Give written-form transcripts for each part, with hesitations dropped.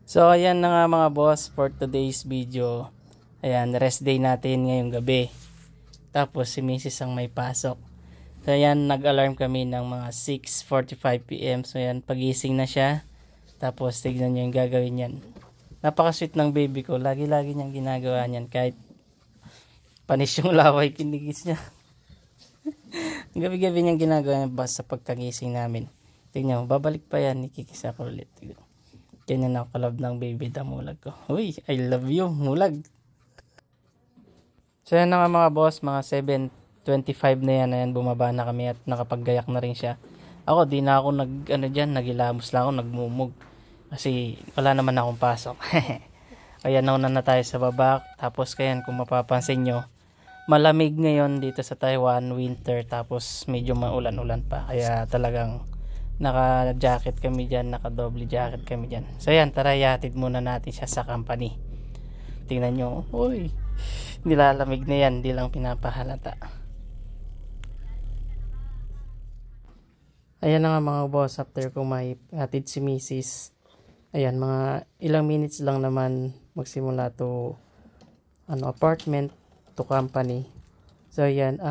So ayan na nga mga boss for today's video. Ayan, rest day natin ngayong gabi. Tapos si Mrs. ang may pasok. So ayan, nag-alarm kami ng mga 6:45 PM. So ayan, pagising na siya. Tapos tignan niyo yung gagawin niyan. Napaka-sweet ng baby ko. Lagi-lagi niyang ginagawa niyan kahit panis yung laway kinigis niya. Gabi-gabi niyang ginagawa niya basta pagkagising namin. Tignan mo, babalik pa yan. Ikikisa ko ulit. Ganyan ako kalab ng baby damulag ko. Uy, I love you, mulag. So yan na nga mga boss, mga 7:25 na yan. Ayan, bumaba na kami at nakapaggayak na rin siya. Ako, di na ako nagilamos lang ako, nagmumug. Kasi wala naman akong pasok. Kaya nauna na tayo sa baba. Tapos kaya kung mapapansin nyo, malamig ngayon dito sa Taiwan, winter. Tapos medyo maulan-ulan pa. Kaya talagang naka-jacket kami dyan, naka-double jacket kami dyan. So yan, tara yatid muna natin siya sa company. Tingnan nyo, uy, nilalamig na yan, di lang pinapahalata. Ayan na nga mga boss, after ko may hatid si Mrs. Ayan, mga ilang minutes lang naman magsimula to apartment to company. So ayan,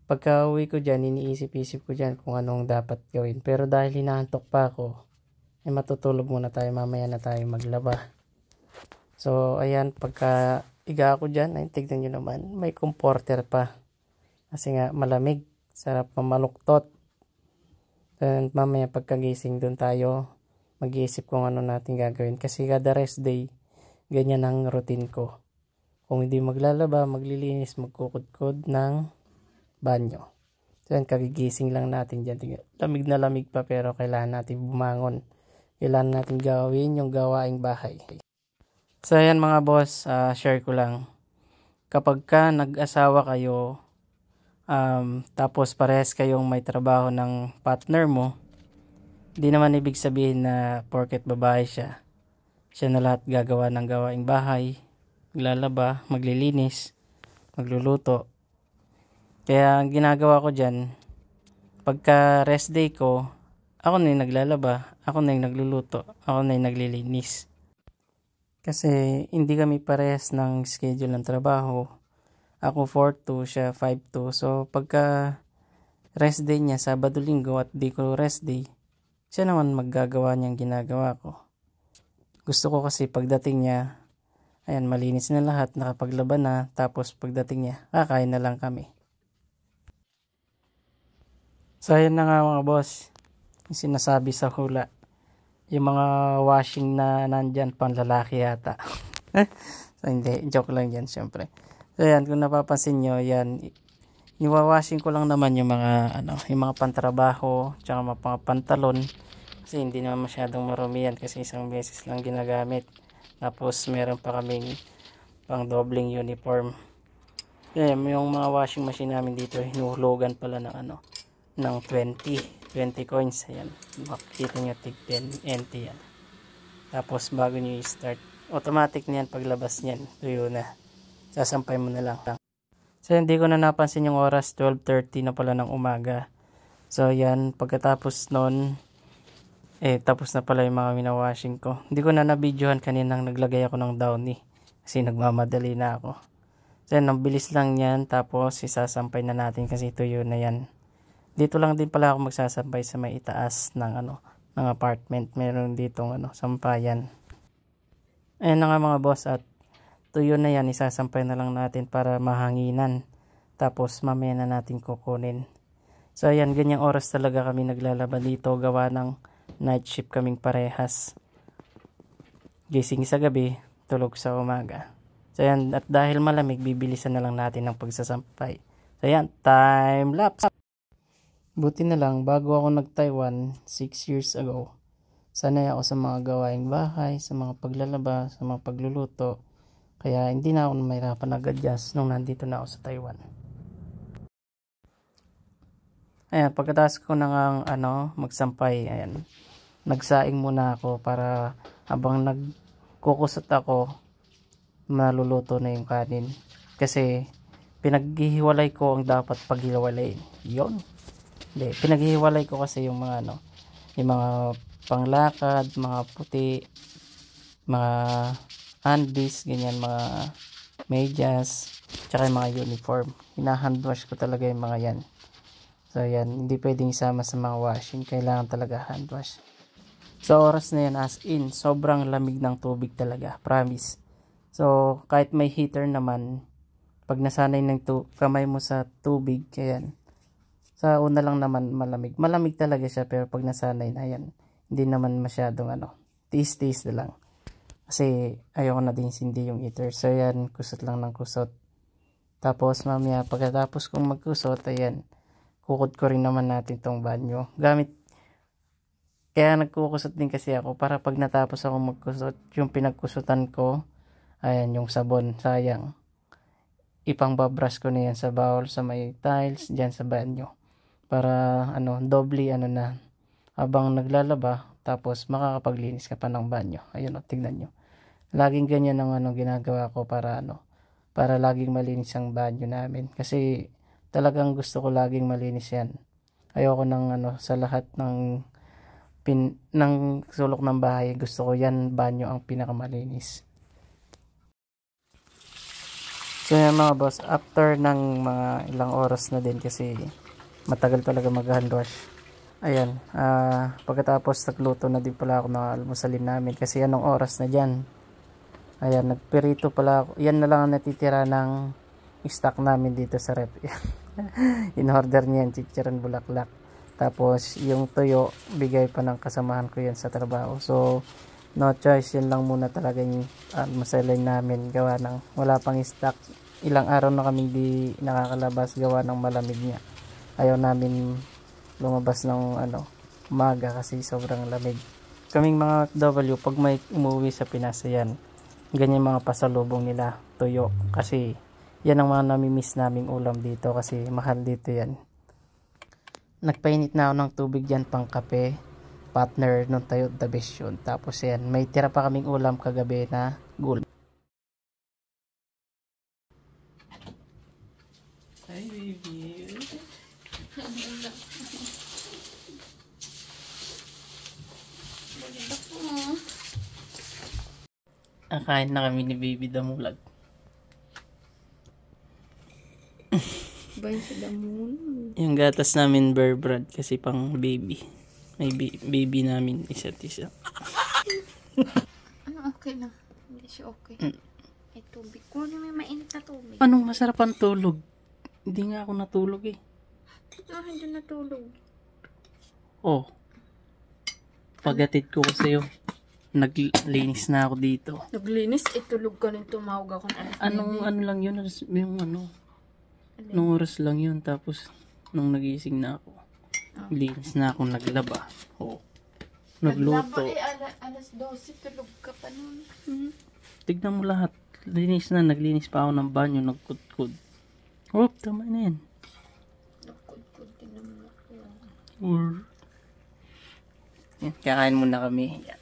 pagka uwi ko dyan, iniisip-isip ko dyan kung anong dapat gawin. Pero dahil hinahantok pa ako, ay matutulog muna tayo, mamaya na tayo maglaba. So, ayan, pagka iga ako dyan, ay tignan nyo naman, may comforter pa. Kasi nga, malamig, sarap mamaluktot. And mamaya pagkagising dun tayo, mag-iisip kung ano natin gagawin. Kasi kada rest day, ganyan ang routine ko. Kung hindi maglalaba, maglilinis, magkukudkod ng banyo. So yan, kagigising lang natin dyan. Lamig na lamig pa pero kailangan natin bumangon. Kailangan natin gawin yung gawaing bahay. So yan mga boss, share ko lang. Kapag ka nag-asawa kayo, tapos parehas kayong may trabaho ng partner mo, di naman ibig sabihin na porket babae siya, siya na lahat gagawa ng gawaing bahay, maglalaba, maglilinis, magluluto. Kaya ang ginagawa ko dyan, pagka rest day ko, ako na yung naglalaba, ako na yung nagluluto, ako na yung naglilinis. Kasi hindi kami parehas ng schedule ng trabaho. Ako 4-2, siya 5-2. So pagka rest day niya, Sabado, Linggo at di ko rest day, siya naman maggagawa niyang ginagawa ko. Gusto ko kasi pagdating niya, ayan, malinis na lahat, nakapaglaban na, tapos pagdating niya, kakain na lang kami. So ayan na nga mga boss, yung sinasabi sa hula, yung mga washing na nandyan pang lalaki yata. So hindi, joke lang yan syempre. So ayan, kung napapansin nyo, yan, yung washing ko lang naman yung mga yung mga pantrabaho, tsaka mga pantalon. Kasi hindi naman masyadong marumi yan kasi isang beses lang ginagamit. Tapos meron pa kaming pang dobling uniform. Ayan, yung mga washing machine namin dito, hinuhulugan pala ng ng 20 coins. Ayan, makikita nyo tig 10 NT yan. Tapos bago nyo i-start, automatic na yan, paglabas nyan tuyo na, sasampay mo na lang. So hindi ko na napansin yung oras, 12:30 na pala ng umaga. So yan, pagkatapos nun, tapos na pala yung mga minawashing ko. Hindi ko na nabidyohan kaninang naglagay ako ng downy kasi nagmamadali na ako. So yan, ang bilis lang yan, tapos isasampay na natin kasi tuyo na yan. Dito lang din pala ako magsasampay sa may itaas ng ng apartment. Meron ditong sampayan. Ayan na nga mga boss, at tuyo na yan, isasampay na lang natin para mahanginan. Tapos mamaya na natin kukunin. So ayan, ganyang oras talaga kami naglalaban dito, gawa ng night shift kaming parehas. Gising sa gabi, tulog sa umaga. So ayan, at dahil malamig, bibilisan na lang natin ang pagsasampay. So ayan, time lapse. Buti na lang, bago ako nag-Taiwan 6 years ago, sanay ako sa mga gawaing bahay, sa mga paglalaba, sa mga pagluluto. Kaya hindi na ako mahirapan nag-adjust nung nandito na ako sa Taiwan. Ayan, pagkatapos ko nang magsampay, ayan, nagsaing muna ako para habang nagkukusot ako, maluluto na yung kanin. Kasi pinaghihiwalay ko ang dapat paghiwalayin. Yon. Hindi, pinaghihiwalay ko kasi yung mga yung mga panglakad, mga puti, mga undies, ganyan, mga medyas, tsaka yung mga uniform. Hina-handwash ko talaga yung mga yan. So yan, hindi pwedeng isama sa mga washing, kailangan talaga handwash. So oras na yan, as in, sobrang lamig ng tubig talaga, promise. So kahit may heater naman, pag nasanay ng kamay mo sa tubig, ayan, sa una lang naman malamig talaga siya, pero pag nasanay na yan, hindi naman masyadong tiis-tiis na lang, kasi ayoko na din sindi yung heater. So yan, kusot lang ng kusot. Tapos mamaya pagkatapos kong magkusot, ayan, kukod ko rin naman natin tong banyo gamit, kaya nagkukusot din kasi ako para pag natapos ako magkusot, yung pinagkusutan ko, ayan, yung sabon, sayang, ipang babrush ko na yan sa bowl, sa may tiles dyan sa banyo, para doble na habang naglalaba, tapos makakapaglinis ka pa ng banyo. Ayun, tignan nyo, laging ganyan ang ginagawa ko para laging malinis ang banyo namin, kasi talagang gusto ko laging malinis yan. Ayoko ng sa lahat ng sulok ng bahay, gusto ko yan banyo ang pinakamalinis. So yan mga boss, after ng mga ilang oras na din, kasi matagal talaga mag-hand wash. Ayan, pagkatapos nagluto na din pala ako ng almusalin namin, kasi anong oras na dyan. Ayan, nagperito pala ako. Yan na lang ang natitira ng stock namin dito sa rep. In-order niya yan, chicharon bulaklak. Tapos yung tuyo, bigay pa ng kasamahan ko yan sa trabaho. So no choice, yun lang muna talaga yung almusalin namin, gawa ng wala pang stock. Ilang araw na kaming di nakakalabas, gawa ng malamig niya. Ayaw namin lumabas ng umaga kasi sobrang lamig. Kaming mga W, pag may umuwi sa Pinas, yan, ganyan mga pasalubong nila, tuyo, kasi yan ang mga namimiss naming ulam dito, kasi mahal dito yan. Nagpainit na ako ng tubig dyan pang kape, partner nung tayo the best yun. Tapos yan, may tira pa kaming ulam kagabi na gulay. Hi baby. Kain na kami ni baby Damulag. Bayan sa damon. Yung gatas namin Bear Brand, kasi pang baby. May baby namin isa't isa. Okay lang. Hindi siya okay. May tubig. Kung may mainit na tubig. Anong masarap ang tulog? Hindi nga ako natulog eh. Hindi natulog. Oh. Paghatid ko sa'yo, naglinis na ako dito. Naglinis? Itulog ka nang tumawag ako ng Anong lang yun? Yung nung oras lang yun. Tapos, nung nagising na ako, linis na ako, naglaba. Oh. Nagluto. Naglaba alas 12, tulog ka pa nun. Tignan mo lahat. Naglinis pa ako ng banyo, nagkudkud. Oh, tama na yan. Nagkudkud din naman ako. Yan, kakain muna kami. Yan.